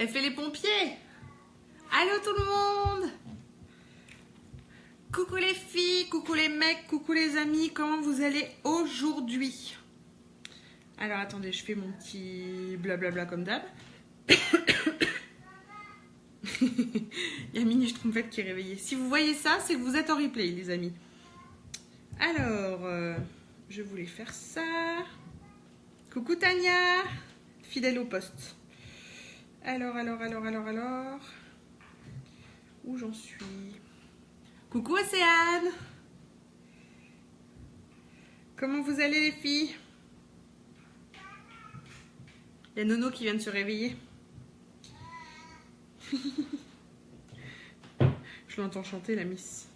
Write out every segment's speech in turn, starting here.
Elle fait les pompiers. Allô tout le monde. Coucou les filles, coucou les mecs, coucou les amis. Comment vous allez aujourd'hui? Alors attendez, je fais mon petit blablabla comme d'hab. Il y a Mini Schtroumpfette qui est réveillée. Si vous voyez ça, c'est que vous êtes en replay les amis. Alors, je voulais faire ça. Coucou Tania, fidèle au poste. Alors. Où j'en suis? Coucou Océane. Comment vous allez les filles? Il y a Nono qui vient de se réveiller. Je l'entends chanter la miss.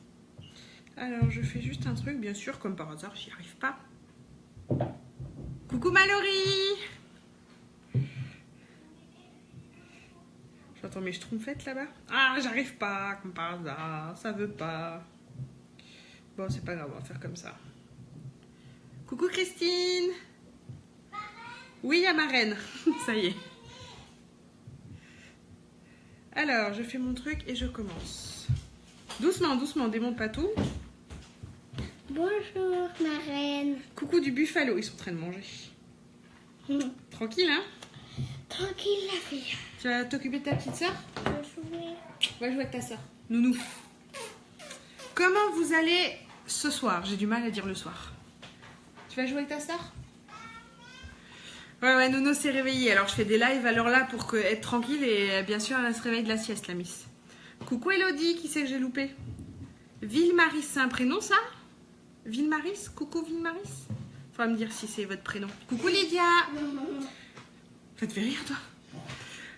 Alors je fais juste un truc, bien sûr, comme par hasard, j'y arrive pas. Coucou Mallory. J'entends mes schtroumpfettes là-bas. Ah, j'arrive pas, comme par hasard, ça veut pas. Bon, c'est pas grave, on va faire comme ça. Coucou Christine. Oui, il y a ma reine. Ça y est. Alors, je fais mon truc et je commence. Doucement, doucement, démonte pas tout. Bonjour, ma reine. Coucou du buffalo, ils sont en train de manger. Tranquille, hein? Tranquille, la fille. Tu vas t'occuper de ta petite soeur? Je vais jouer. Va jouer avec ta soeur. Nounou. Comment vous allez ce soir? J'ai du mal à dire le soir. Tu vas jouer avec ta soeur? Ouais, Nounou s'est réveillée. Alors, je fais des lives à l'heure là pour être tranquille et bien sûr, elle se réveille de la sieste, la miss. Coucou Elodie, qui c'est que j'ai loupé? Ville-Maris, c'est un prénom ça? Ville-Maris? Coucou Ville-Maris? Faudra me dire si c'est votre prénom. Coucou Lydia. Ça te fait rire toi?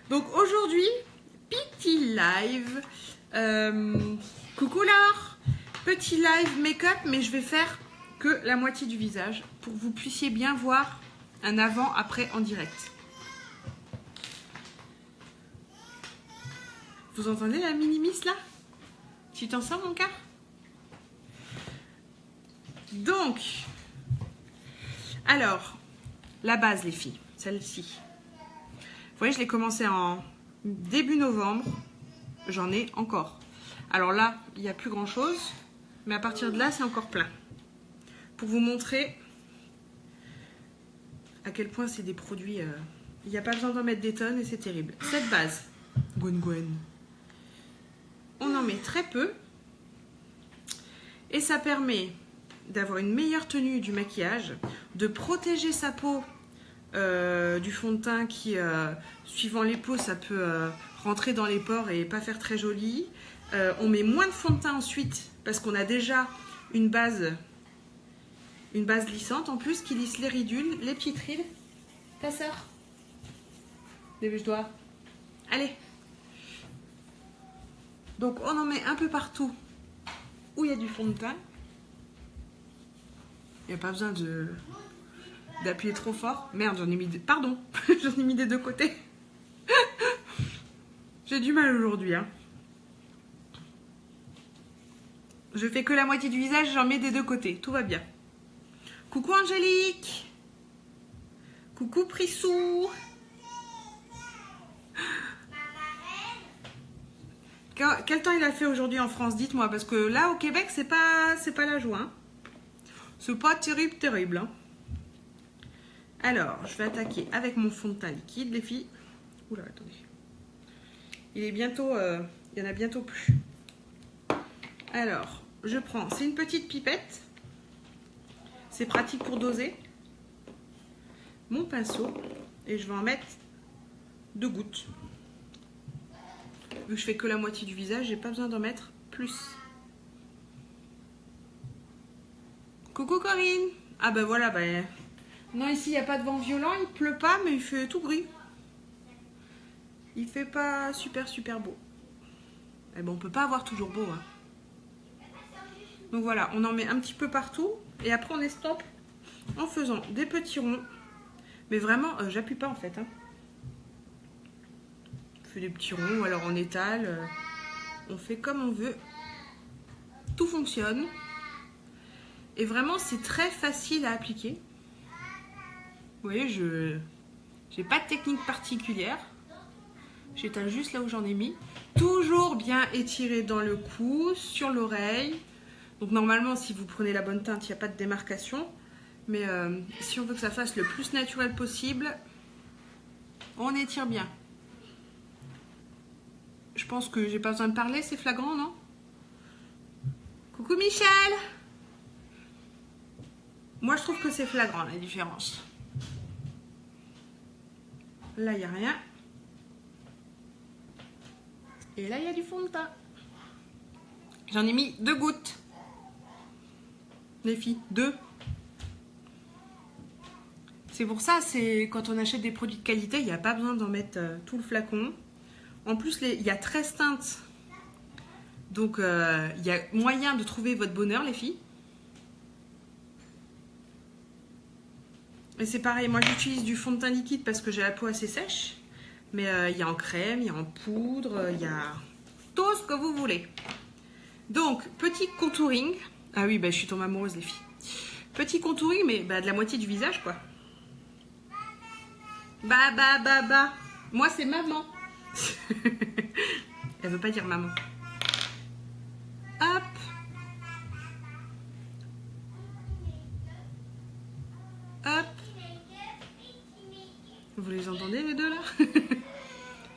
Donc aujourd'hui, petit live. Coucou Laure. Petit live make-up, mais je vais faire que la moitié du visage pour que vous puissiez bien voir un avant-après en direct. Vous entendez la mini-miss là? Tu t'en sors mon cas? Donc, alors, la base les filles, celle-ci. Vous voyez, je l'ai commencé en début novembre. J'en ai encore. Alors là, il n'y a plus grand-chose. Mais à partir de là, c'est encore plein. Pour vous montrer à quel point c'est des produits... il n'y a pas besoin d'en mettre des tonnes et c'est terrible. Cette base, Gwen. On en met très peu. Et ça permet d'avoir une meilleure tenue du maquillage, de protéger sa peau du fond de teint qui, suivant les peaux, ça peut rentrer dans les pores et pas faire très joli. On met moins de fond de teint ensuite parce qu'on a déjà une base lissante en plus qui lisse les ridules, les petites rides. Ta soeur, dépêche-toi. Allez. Donc on en met un peu partout où il y a du fond de teint. Il n'y a pas besoin d'appuyer trop fort. Merde, j'en ai mis des... Pardon, j'en ai mis des deux côtés. J'ai du mal aujourd'hui, hein. Je fais que la moitié du visage, j'en mets des deux côtés. Tout va bien. Coucou Angélique. Coucou Prissou. Quel temps il a fait aujourd'hui en France? Dites-moi, parce que là au Québec c'est pas la joie. Hein. C'est pas terrible. Hein. Alors, je vais attaquer avec mon fond de teint liquide, les filles. Oula, attendez. Il est bientôt, il y en a bientôt plus. Alors, je prends, c'est une petite pipette. C'est pratique pour doser. Mon pinceau et je vais en mettre 2 gouttes. Vu que je fais que la moitié du visage, j'ai pas besoin d'en mettre plus. Coucou Corinne. Ah ben voilà, ben... Non, ici il n'y a pas de vent violent, il pleut pas, mais il fait tout gris. Il fait pas super beau. Eh ben on peut pas avoir toujours beau. Hein. Donc voilà, on en met un petit peu partout. Et après on estompe en faisant des petits ronds. Mais vraiment, j'appuie pas en fait. Hein. On fait des petits ronds, ou alors on étale. On fait comme on veut. Tout fonctionne. Et vraiment, c'est très facile à appliquer. Vous voyez, je n'ai pas de technique particulière. J'étale juste là où j'en ai mis. Toujours bien étiré dans le cou, sur l'oreille. Donc normalement, si vous prenez la bonne teinte, il n'y a pas de démarcation. Mais si on veut que ça fasse le plus naturel possible, on étire bien. Je pense que j'ai pas besoin de parler, c'est flagrant, non? Coucou Michel! Moi, je trouve que c'est flagrant, la différence. Là, il n'y a rien. Et là, il y a du fond de teint. J'en ai mis 2 gouttes. Les filles, 2. C'est pour ça, c'est quand on achète des produits de qualité, il n'y a pas besoin d'en mettre tout le flacon. En plus, il y a 13 teintes. Donc, il y a moyen de trouver votre bonheur, les filles. Et c'est pareil, moi j'utilise du fond de teint liquide parce que j'ai la peau assez sèche. Mais il y a en crème, il y a en poudre, il y a tout ce que vous voulez. Donc, petit contouring. Ah oui, bah, je suis tombée amoureuse, les filles. Petit contouring, mais bah, de la moitié du visage, quoi. Bah. Moi, c'est maman. Elle veut pas dire maman. Hop. Hop. Vous les entendez, les deux, là?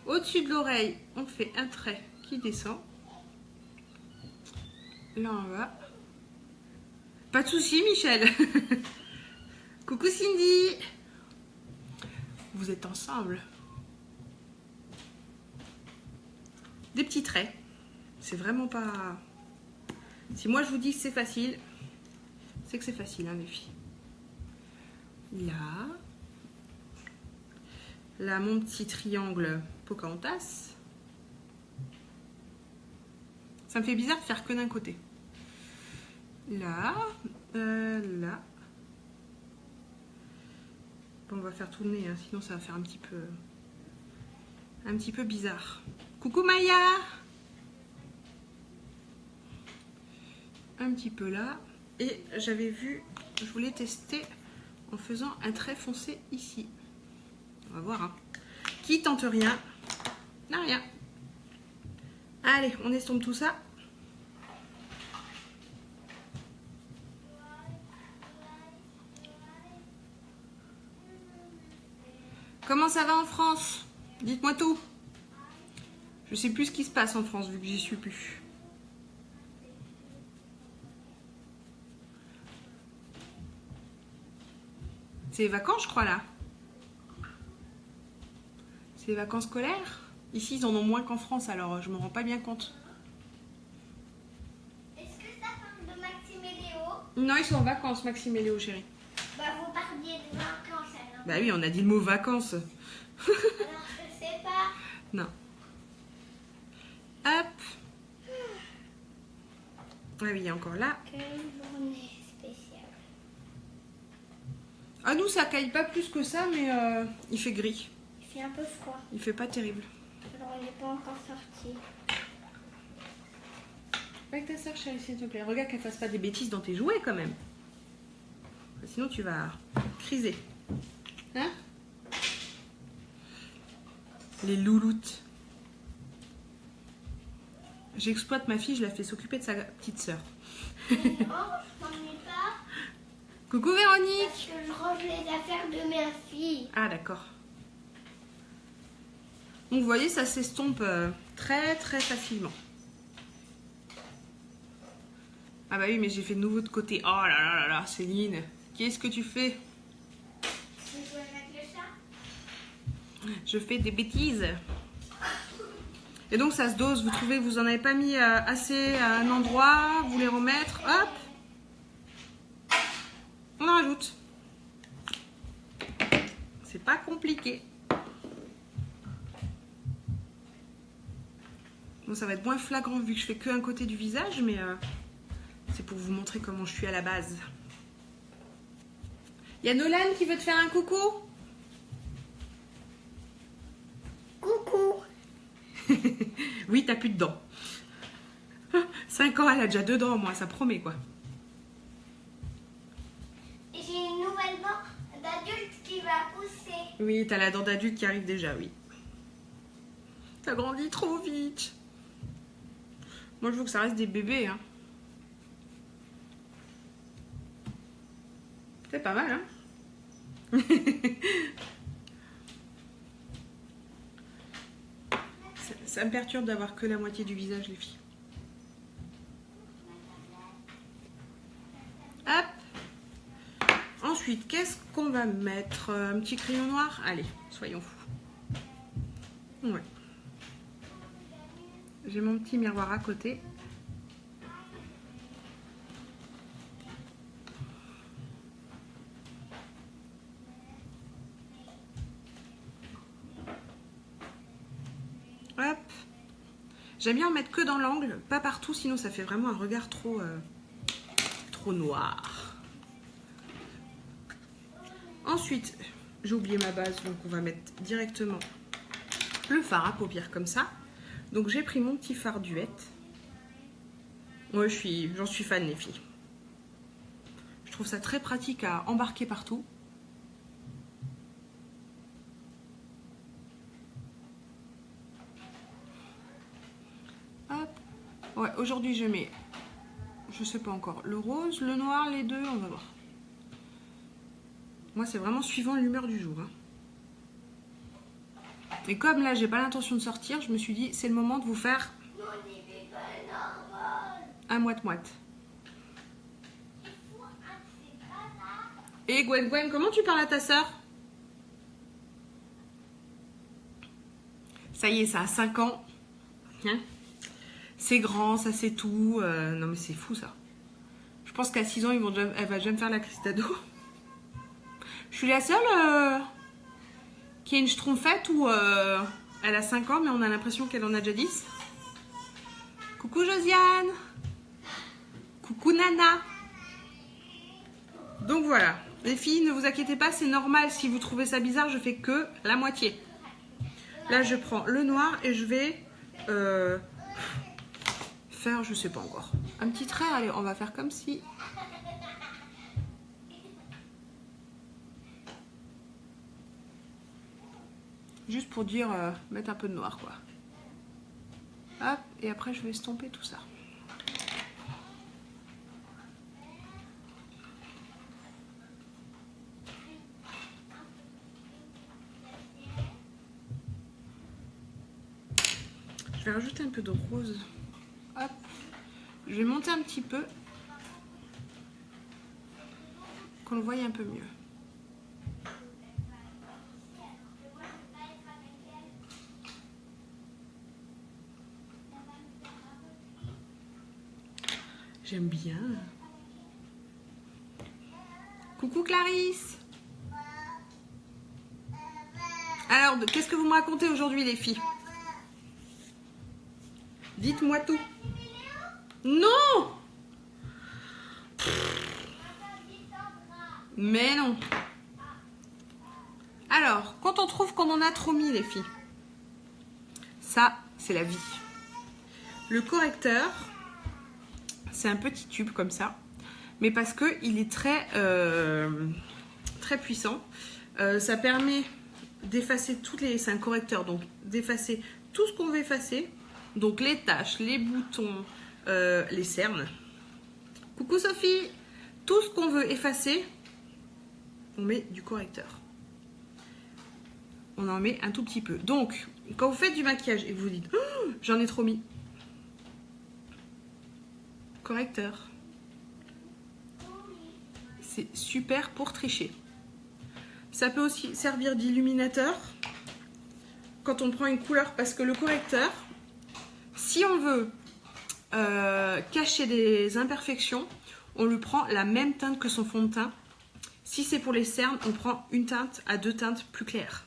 Au-dessus de l'oreille, on fait un trait qui descend. Là, on va. Pas de souci, Michel. Coucou, Cindy. Vous êtes ensemble. Des petits traits. C'est vraiment pas... Si moi, je vous dis que c'est facile, c'est que c'est facile, hein, les filles. Là. Là, mon petit triangle Pocahontas. Ça me fait bizarre de faire que d'un côté. Là. Là. Bon, on va faire tout le nez, hein, sinon ça va faire un petit peu bizarre. Coucou Maya. Un petit peu là. Et j'avais vu, je voulais tester en faisant un trait foncé ici. On va voir. Hein. Qui tente rien, n'a rien. Allez, on estompe tout ça. Comment ça va en France? Dites-moi tout. Je sais plus ce qui se passe en France vu que j'y suis plus. C'est les vacances, je crois, là. C'est les vacances scolaires. Ici, ils en ont moins qu'en France, alors je me rends pas bien compte. Est-ce que ça parle de Maxime et Léo? Non, ils sont en vacances, Maxime et Léo, chérie. Bah, vous parliez de vacances alors. Bah oui, on a dit le mot vacances. Alors, je sais pas. Non. Hop. Ah oui, il y a encore là. Quelle journée spéciale. Ah, nous, ça caille pas plus que ça, mais il fait gris. Il fait un peu froid. Il fait pas terrible. Alors, on n'est pas encore sorti. Avec ta soeur, chérie, s'il te plaît. Regarde qu'elle fasse pas des bêtises dans tes jouets, quand même. Sinon, tu vas criser. Hein? Les louloutes. J'exploite ma fille, je la fais s'occuper de sa petite sœur. Non, je m'en ai pas. Coucou Véronique. Parce que je range les affaires de ma fille. Ah d'accord. Donc vous voyez, ça s'estompe très très facilement. Ah bah oui, mais j'ai fait de nouveau de côté. Oh là là là là, Céline, qu'est-ce que tu fais? Tu veux jouer avec le chat? Je fais des bêtises. Et donc ça se dose, vous trouvez, vous en avez pas mis assez à un endroit, vous les remettre, hop, on en rajoute. C'est pas compliqué. Bon, ça va être moins flagrant vu que je fais que un côté du visage, mais c'est pour vous montrer comment je suis à la base. Il y a Nolan qui veut te faire un coucou. Coucou. Oui, t'as plus de dents. 5 ans, elle a déjà 2 dents, moi, ça promet quoi. Et j'ai une nouvelle dent d'adulte qui va pousser. Oui, t'as la dent d'adulte qui arrive déjà, oui. Ça grandit trop vite. Moi, je veux que ça reste des bébés. Hein. C'est pas mal, hein. Ça me perturbe d'avoir que la moitié du visage, les filles. Hop. Ensuite, qu'est-ce qu'on va mettre? Un petit crayon noir? Allez, soyons fous. Ouais. J'ai mon petit miroir à côté. Hop. J'aime bien en mettre que dans l'angle, pas partout, sinon ça fait vraiment un regard trop noir. Ensuite, j'ai oublié ma base, donc on va mettre directement le fard à paupières comme ça. Donc j'ai pris mon petit fard Duette. Moi, j'en suis fan, les filles. Je trouve ça très pratique à embarquer partout. Hop. Ouais, aujourd'hui je mets, je sais pas encore, le rose, le noir, les deux, on va voir. Moi, c'est vraiment suivant l'humeur du jour. Hein. Et comme là, j'ai pas l'intention de sortir, je me suis dit, c'est le moment de vous faire un moite-moite. Et Gwen, comment tu parles à ta sœur? Ça y est, ça a 5 ans. Hein, c'est grand, ça c'est tout. Non mais c'est fou ça. Je pense qu'à 6 ans, elle va déjà me faire la crise d'ado. Je suis la seule qui a une schtroumpfette où elle a 5 ans, mais on a l'impression qu'elle en a déjà 10. Coucou Josiane. Coucou Nana. Donc voilà. Les filles, ne vous inquiétez pas, c'est normal si vous trouvez ça bizarre, je fais que la moitié. Là, je prends le noir et je vais faire, je sais pas encore, un petit trait. Allez, on va faire comme si. Juste pour dire, mettre un peu de noir, quoi. Hop, et après, je vais estomper tout ça. Je vais rajouter un peu de rose. Hop. Je vais monter un petit peu. Qu'on le voie un peu mieux. J'aime bien. Coucou Clarisse. Alors, qu'est-ce que vous me racontez aujourd'hui, les filles? Dites-moi tout. Non! Mais non. Alors, quand on trouve qu'on en a trop mis, les filles, ça, c'est la vie. Le correcteur, c'est un petit tube comme ça, mais parce qu'il est très, très puissant. Ça permet d'effacer toutes les... C'est un correcteur, donc d'effacer tout ce qu'on veut effacer. Donc les taches, les boutons, les cernes. Coucou Sophie. Tout ce qu'on veut effacer, on met du correcteur. On en met un tout petit peu. Donc, quand vous faites du maquillage et que vous dites oh, j'en ai trop mis, correcteur. C'est super pour tricher. Ça peut aussi servir d'illuminateur quand on prend une couleur, parce que le correcteur, si on veut cacher des imperfections, on lui prend la même teinte que son fond de teint. Si c'est pour les cernes, on prend une teinte à 2 teintes plus claires.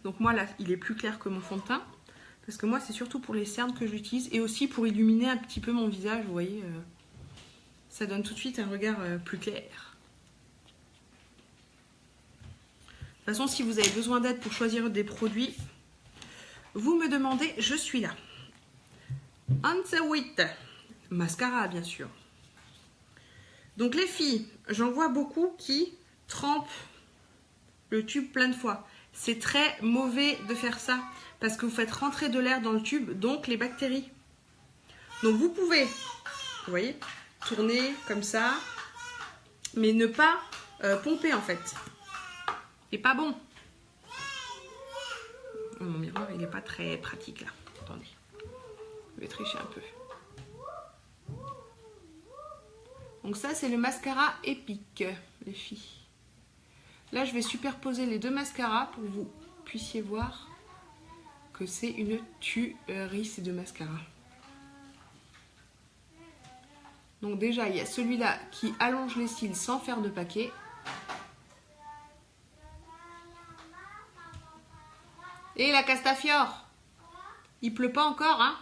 Donc moi là, il est plus clair que mon fond de teint, parce que moi c'est surtout pour les cernes que j'utilise, et aussi pour illuminer un petit peu mon visage, vous voyez, ça donne tout de suite un regard plus clair. De toute façon, si vous avez besoin d'aide pour choisir des produits, vous me demandez, je suis là. Ensuite, mascara bien sûr. Donc les filles, j'en vois beaucoup qui trempent le tube plein de fois. C'est très mauvais de faire ça parce que vous faites rentrer de l'air dans le tube, donc les bactéries. Donc vous pouvez, vous voyez, tourner comme ça, mais ne pas pomper en fait. C'est pas bon. Mon miroir, il n'est pas très pratique là. Attendez, je vais tricher un peu. Donc ça, c'est le mascara épique, les filles. Là, je vais superposer les deux mascaras pour que vous puissiez voir que c'est une tuerie, ces deux mascaras. Donc déjà, il y a celui-là qui allonge les cils sans faire de paquet. Et la Castafiore, il pleut pas encore, hein?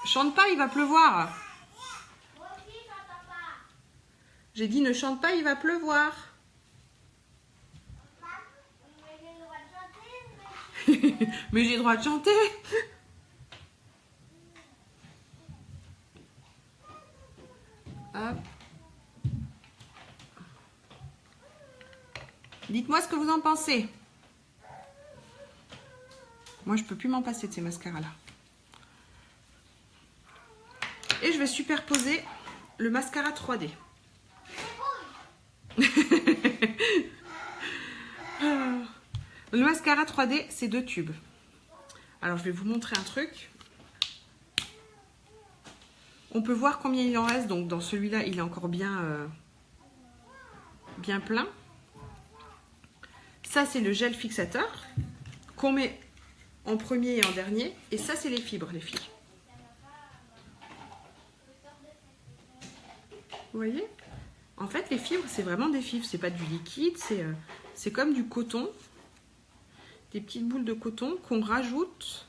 Chante pas, il va pleuvoir. J'ai dit ne chante pas, il va pleuvoir. Mais j'ai le droit de chanter. Hop. Dites-moi ce que vous en pensez. Moi, je peux plus m'en passer de ces mascaras-là. Et je vais superposer le mascara 3D. Le mascara 3D, c'est 2 tubes. Alors, je vais vous montrer un truc. On peut voir combien il en reste. Donc, dans celui-là, il est encore bien plein. Ça, c'est le gel fixateur qu'on met en premier et en dernier. Et ça, c'est les fibres, les filles. Vous voyez? En fait, les fibres, c'est vraiment des fibres. C'est pas du liquide, c'est comme du coton. Des petites boules de coton qu'on rajoute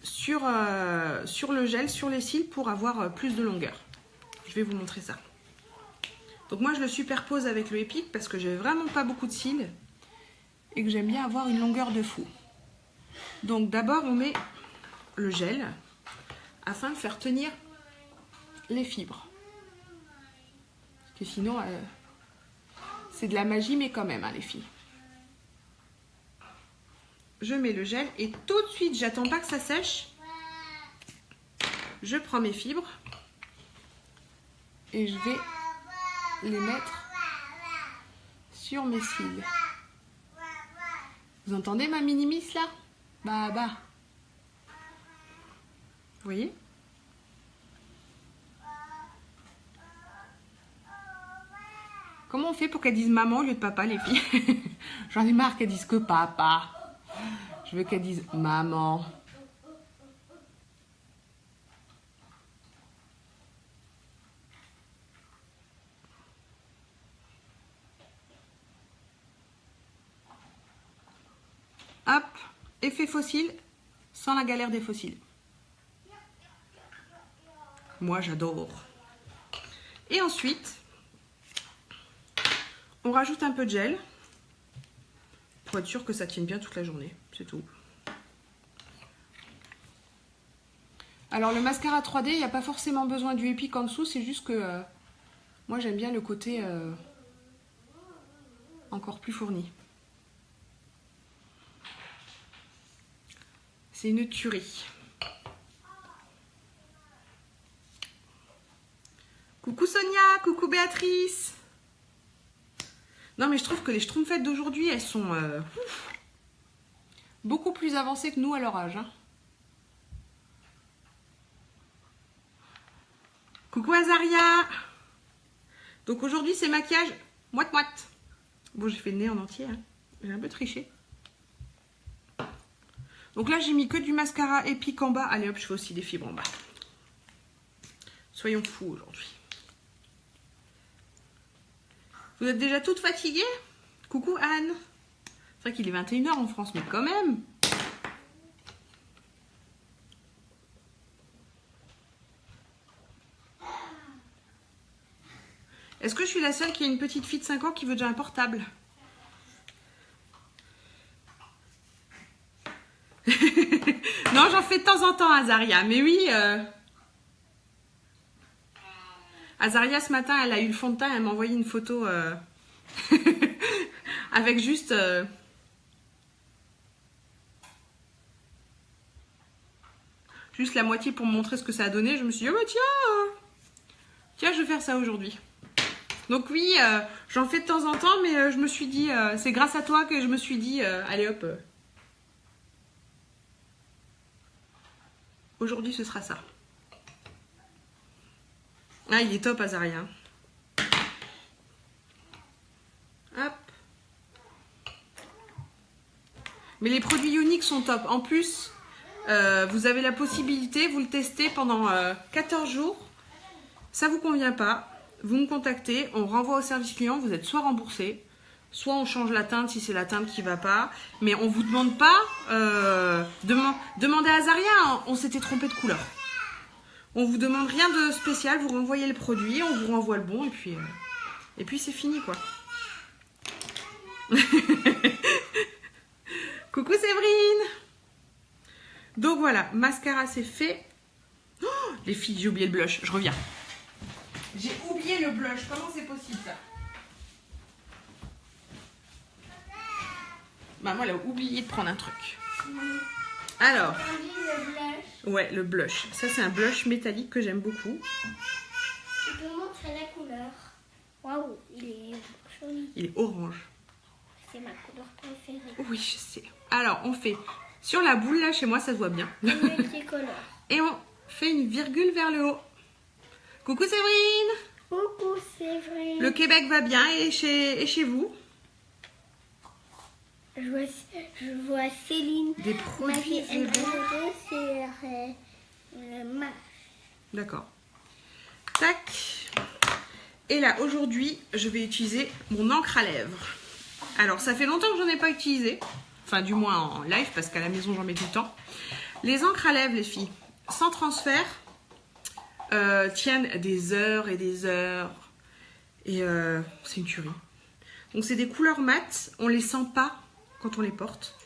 sur le gel, sur les cils pour avoir plus de longueur. Je vais vous montrer ça. Donc moi, je le superpose avec le Epic parce que j'ai vraiment pas beaucoup de cils et que j'aime bien avoir une longueur de fou. Donc d'abord, on met le gel afin de faire tenir les fibres. Parce que sinon, c'est de la magie, mais quand même, hein, les filles. Je mets le gel et tout de suite, j'attends pas que ça sèche. Je prends mes fibres et je vais les mettre sur mes cils. Vous entendez ma mini-miss là? Bah. Vous voyez? Comment on fait pour qu'elles disent maman au lieu de papa, les filles? J'en ai marre qu'elles disent que papa. Je veux qu'elles disent maman. Hop, effet fossile, sans la galère des fossiles. Moi, j'adore. Et ensuite, on rajoute un peu de gel pour être sûr que ça tienne bien toute la journée. C'est tout. Alors, le mascara 3D, il n'y a pas forcément besoin du Epic en dessous. C'est juste que moi, j'aime bien le côté encore plus fourni. C'est une tuerie. Coucou Sonia, coucou Béatrice. Non mais je trouve que les schtroumpfettes d'aujourd'hui, elles sont beaucoup plus avancées que nous à leur âge. Hein. Coucou Azaria. Donc aujourd'hui c'est maquillage moite-moite. Bon, j'ai fait le nez en entier. Hein. J'ai un peu triché. Donc là, j'ai mis que du mascara Epic en bas. Allez hop, je fais aussi des fibres en bas. Soyons fous aujourd'hui. Vous êtes déjà toutes fatiguées? Coucou Anne. C'est vrai qu'il est 21h en France, mais quand même. Est-ce que je suis la seule qui a une petite fille de 5 ans qui veut déjà un portable? Non, j'en fais de temps en temps, Azaria. Mais oui, Azaria, ce matin, elle a eu le fond de teint. Elle m'a envoyé une photo Avec juste... juste la moitié pour me montrer ce que ça a donné. Je me suis dit, oh bah tiens, je vais faire ça aujourd'hui. Donc oui, j'en fais de temps en temps, mais je me suis dit, c'est grâce à toi que je me suis dit, allez hop, aujourd'hui ce sera ça. Ah, il est top, Azaria. Hop. Mais les produits Younique sont top. En plus, vous avez la possibilité, vous le testez pendant 14 jours. Ça vous convient pas, vous me contactez, on renvoie au service client, vous êtes soit remboursé, soit on change la teinte si c'est la teinte qui va pas. Mais on vous demande pas, demandez à Azaria, hein, on s'était trompé de couleur. On vous demande rien de spécial, vous renvoyez le produit, on vous renvoie le bon et puis c'est fini quoi. Coucou Séverine. Donc voilà, mascara c'est fait. Oh, les filles, j'ai oublié le blush, je reviens. J'ai oublié le blush, comment c'est possible ça? Maman elle a oublié de prendre un truc. Alors, Le blush. ouais, le blush. Ça c'est un blush métallique que j'aime beaucoup. Tu peux montrer la couleur. Waouh, il est joli. Il est orange. C'est ma couleur préférée. Oui, je sais. Alors, on fait sur la boule là, chez moi ça se voit bien. Multicolore. Et on fait une virgule vers le haut. Coucou Séverine. Coucou, c'est vrai. Le Québec va bien et chez vous? Je vois Céline. Des Ma produits fille Weber. c'est le match. D'accord. Tac. Et là, aujourd'hui, je vais utiliser mon encre à lèvres. Alors, ça fait longtemps que j'en ai pas utilisé. Enfin, du moins en live, parce qu'à la maison, j'en mets tout le temps. Les encres à lèvres, les filles, sans transfert, tiennent des heures et des heures. Et c'est une tuerie. Donc, c'est des couleurs mates. On les sent pas quand on les porte.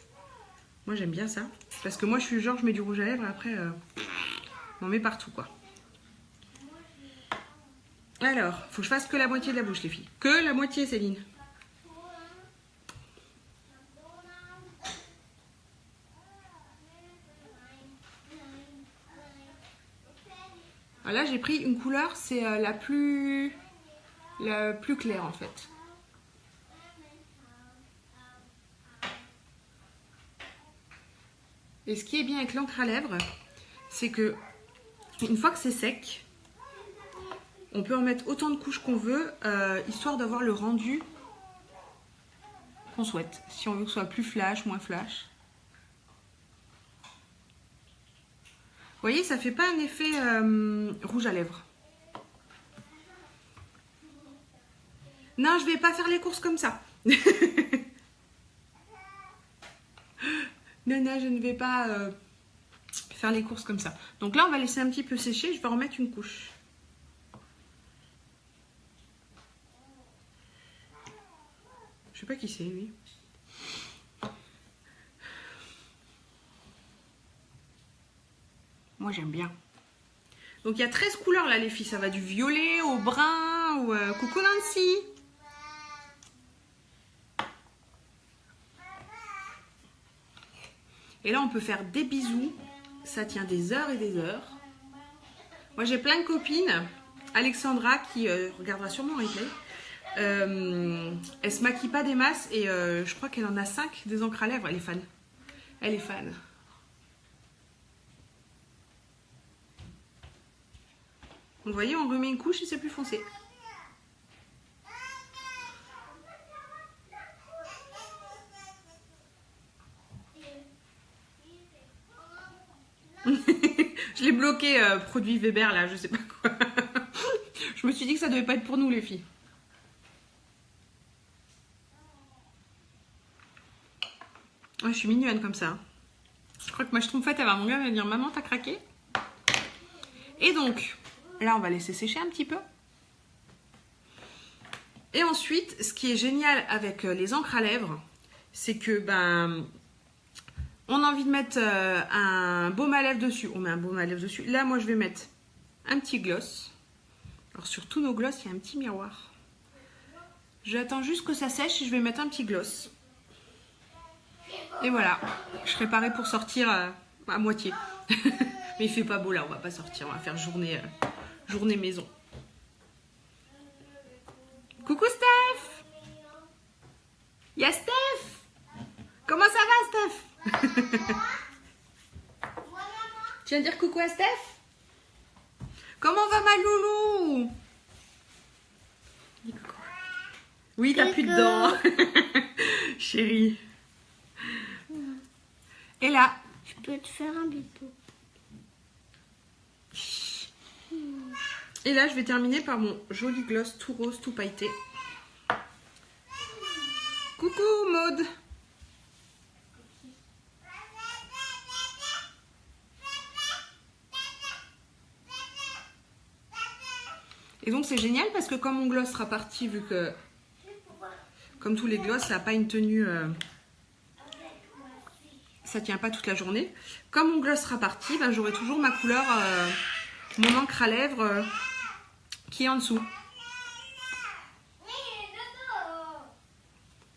Moi, j'aime bien ça. Parce que moi, je suis le genre, je mets du rouge à lèvres et après, on en met partout, quoi. Alors, faut que je fasse que la moitié de la bouche, les filles. Que la moitié, Céline. Là, j'ai pris une couleur, c'est la plus claire, en fait. Et ce qui est bien avec l'encre à lèvres, c'est que une fois que c'est sec, on peut en mettre autant de couches qu'on veut, histoire d'avoir le rendu qu'on souhaite. Si on veut que ce soit plus flash, moins flash. Vous voyez, ça fait pas un effet rouge à lèvres. Non, je vais pas faire les courses comme ça. Non, je ne vais pas faire les courses comme ça. Donc là, on va laisser un petit peu sécher. Je vais remettre une couche. Je sais pas qui c'est, lui. Moi, j'aime bien. Donc, il y a 13 couleurs, là, les filles. Ça va du violet au brun, ou coucou Nancy. Et là, on peut faire des bisous. Ça tient des heures et des heures. Moi, j'ai plein de copines. Alexandra, qui regardera sûrement en replay. Elle se maquille pas des masses. Et je crois qu'elle en a 5 des encres à lèvres. Elle est fan. Elle est fan. Vous voyez, on remet une couche et c'est plus foncé. Je l'ai bloqué, produit Weber, là, je sais pas quoi. Je me suis dit que ça devait pas être pour nous, les filles. Ouais, je suis mignonne comme ça. Je crois que ma schtroumpfette, elle va mon gars, elle va dire « Maman, t'as craqué ?» Et donc, là, on va laisser sécher un petit peu. Et ensuite, ce qui est génial avec les encres à lèvres, c'est que, ben... on a envie de mettre un baume à lèvres dessus. On met un baume à lèvres dessus. Là, moi, je vais mettre un petit gloss. Alors, sur tous nos gloss, il y a un petit miroir. J'attends juste que ça sèche et je vais mettre un petit gloss. Et voilà, je serai parée pour sortir à moitié. Mais il fait pas beau là, on va pas sortir, on va faire journée maison. Coucou Steph! Il y a Steph! Comment ça va Steph? Tu viens dire coucou à Steph? Comment va ma loulou? Dis coucou. Oui, t'as plus de dents. Chérie. Et là, Je peux te faire un bisou. et là, je vais terminer par mon joli gloss tout rose, tout pailleté. Coucou Maude. Et donc c'est génial parce que comme mon gloss sera parti, vu que comme tous les gloss, ça n'a pas une tenue, ça tient pas toute la journée. Comme mon gloss sera parti, ben, j'aurai toujours ma couleur, mon encre à lèvres qui est en dessous.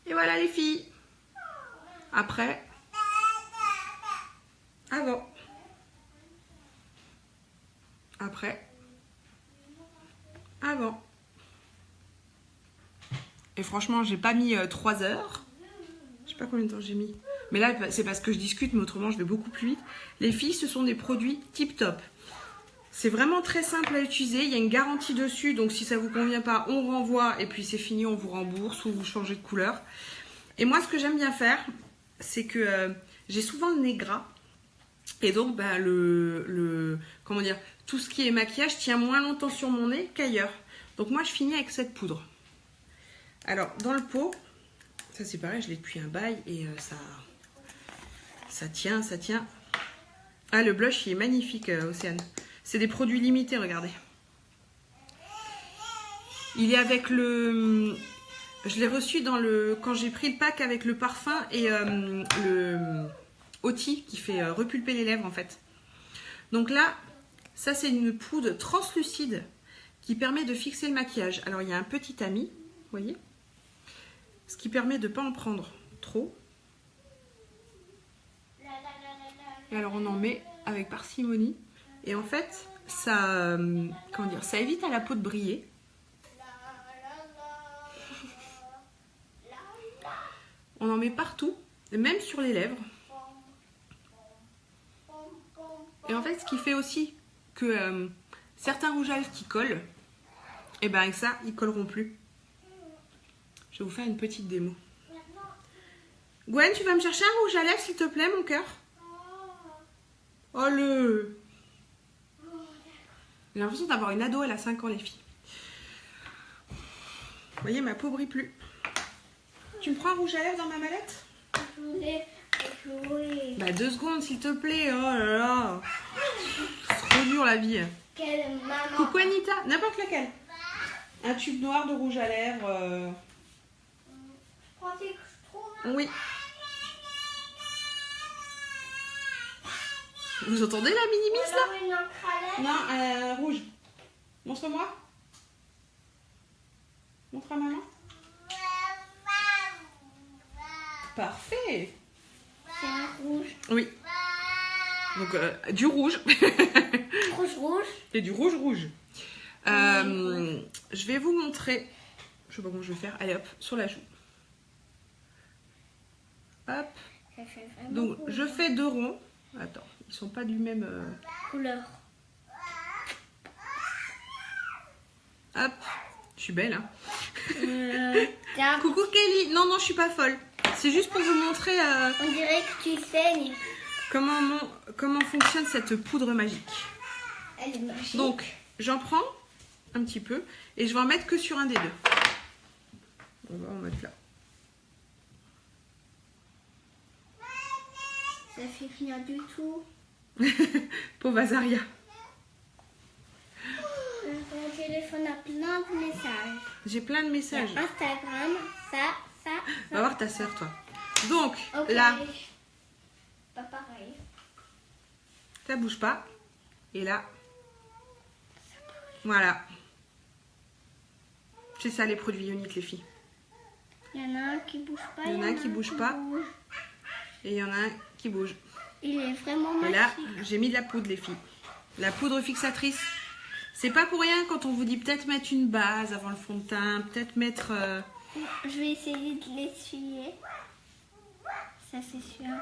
Et voilà les filles. Après, avant, après, avant. Et franchement, j'ai pas mis 3 heures. Je sais pas combien de temps j'ai mis. Mais là, c'est parce que je discute, mais autrement, je vais beaucoup plus vite. Les filles, ce sont des produits tip top. C'est vraiment très simple à utiliser. Il y a une garantie dessus. Donc, si ça vous convient pas, on renvoie. Et puis, c'est fini, on vous rembourse ou vous changez de couleur. Et moi, ce que j'aime bien faire, c'est que j'ai souvent le nez gras. Et donc, bah, comment dire, tout ce qui est maquillage tient moins longtemps sur mon nez qu'ailleurs. Donc, moi, je finis avec cette poudre. Alors, dans le pot, ça c'est pareil, je l'ai depuis un bail et ça tient, ça tient. Ah, le blush, il est magnifique, Océane. C'est des produits limités, regardez. Il est avec le... Je l'ai reçu quand j'ai pris le pack avec le parfum et le Oti qui fait repulper les lèvres, en fait. Donc là, ça c'est une poudre translucide qui permet de fixer le maquillage. Alors, il y a un petit tamis, vous voyez ? Ce qui permet de ne pas en prendre trop. Et alors on en met avec parcimonie. Et en fait, ça, comment dire, ça évite à la peau de briller. On en met partout, même sur les lèvres. Et en fait, ce qui fait aussi que certains rouges à lèvres qui collent, et ben avec ça, ils colleront plus. Je vais vous faire une petite démo. Gwen, tu vas me chercher un rouge à lèvres, s'il te plaît, mon cœur? Oh le... J'ai l'impression d'avoir une ado, elle a 5 ans, les filles. Vous voyez, ma peau brille plus. Tu me prends un rouge à lèvres dans ma mallette? Je voulais jouer. Bah 2 secondes, s'il te plaît. Oh là là. C'est trop dur, la vie. Quelle maman. Coucou Anita, n'importe lequel. Un tube noir de rouge à lèvres. Je pensais que je trouve. Oui. Vous entendez la mini-miss là? Alors, une encre à lèvres. Non, rouge. Montre-moi. Montre à maman. Parfait. C'est un rouge. Oui. Donc du rouge. Rouge. Et du rouge. Je vais vous montrer. Je sais pas comment je vais faire. Allez hop, sur la joue. Hop. Ça fait vraiment Donc rouge. je fais 2 ronds. Attends, ils sont pas du même. Couleur. Hop. Je suis belle, hein. Tiens, Coucou Kelly. Non, je suis pas folle. C'est juste pour vous montrer on dirait que tu saignes. comment fonctionne cette poudre magique. Elle est magique. Donc, j'en prends un petit peu et je vais en mettre que sur un des deux. On va en mettre là. Ça fait rien du tout. Pauvre Azaria. Mon téléphone a plein de messages. J'ai plein de Il y a messages. Instagram, ça. Va voir ta soeur, toi. Donc, Ok. là, Pas pareil. ça bouge pas. Et là, voilà. C'est ça les produits Ionic, les filles. Il y en a un qui bouge pas. Il y en a un qui bouge pas. bouge. Et il y en a un qui bouge. Il est vraiment Et magique. là, j'ai mis de la poudre, les filles. La poudre fixatrice. C'est pas pour rien quand on vous dit peut-être mettre une base avant le fond de teint, peut-être mettre... Je vais essayer de l'essuyer. Ça s'essuie un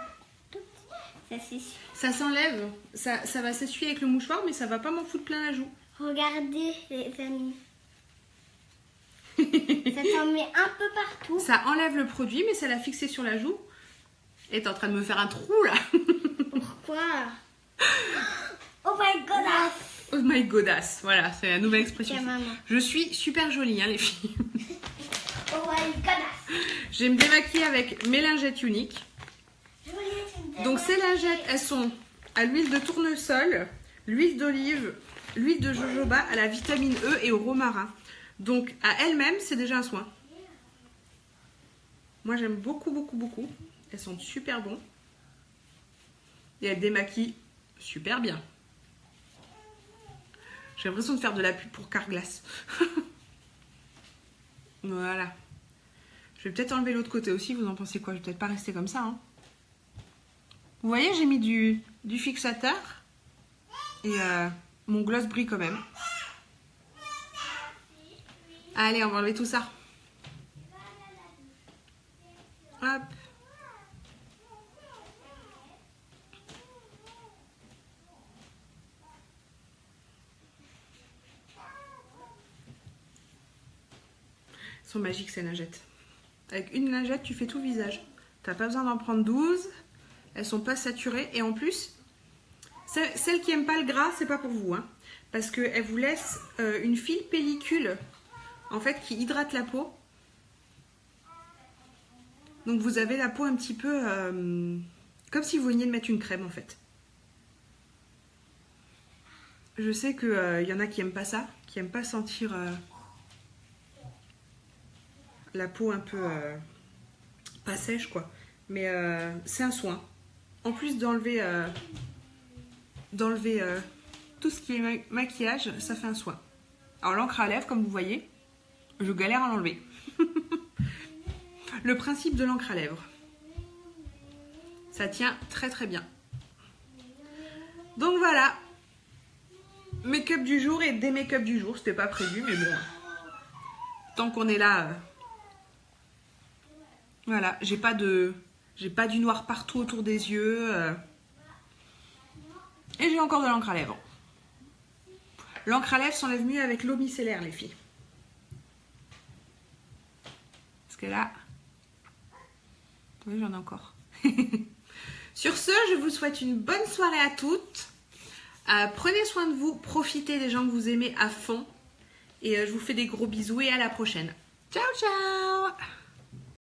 tout petit. Ça s'essuie. Ça s'enlève, ça va s'essuyer avec le mouchoir, mais ça va pas m'en foutre plein la joue. Regardez les amis. Ça t'en met un peu partout. Ça enlève le produit, mais ça l'a fixé sur la joue. Et t'es en train de me faire un trou là. Pourquoi? Oh my god! Oh my godass, voilà, c'est la nouvelle expression. Tiens, maman. Je suis super jolie, hein, les filles. Oh my god! Je vais me démaquiller avec mes lingettes uniques. Donc ces lingettes, elles sont à l'huile de tournesol, l'huile d'olive, l'huile de jojoba, à la vitamine E et au romarin. Donc à elles-mêmes, c'est déjà un soin. Moi j'aime beaucoup, beaucoup, beaucoup. Elles sont super bonnes. Et elles démaquillent super bien. J'ai l'impression de faire de la pub pour Carglass. Voilà. Je vais peut-être enlever l'autre côté aussi. Vous en pensez quoi? Je vais peut-être pas rester comme ça. Hein. Vous voyez, j'ai mis du fixateur. Et mon gloss brille quand même. Allez, on va enlever tout ça. Hop. Elles sont magiques ces lingettes. Avec une lingette, tu fais tout le visage. T'as pas besoin d'en prendre 12. Elles sont pas saturées. Et en plus, celles qui aiment pas le gras, c'est pas pour vous. Hein, parce qu'elles vous laissent une fine pellicule en fait qui hydrate la peau. Donc vous avez la peau un petit peu comme si vous veniez de mettre une crème en fait. Je sais qu'il y en a qui aiment pas ça, qui aiment pas sentir la peau un peu pas sèche quoi. Mais c'est un soin. En plus d'enlever tout ce qui est maquillage, ça fait un soin. Alors l'encre à lèvres, comme vous voyez, je galère à l'enlever. Le principe de l'encre à lèvres. Ça tient très très bien. Donc voilà. Make-up du jour et des make-up du jour. C'était pas prévu, mais bon. Tant qu'on est là. Voilà. J'ai pas du noir partout autour des yeux. Et j'ai encore de l'encre à lèvres. L'encre à lèvres s'enlève mieux avec l'eau micellaire, les filles. Parce que là... Oui, j'en ai encore. Sur ce, je vous souhaite une bonne soirée à toutes. Prenez soin de vous, profitez des gens que vous aimez à fond. Et je vous fais des gros bisous et à la prochaine. Ciao, ciao!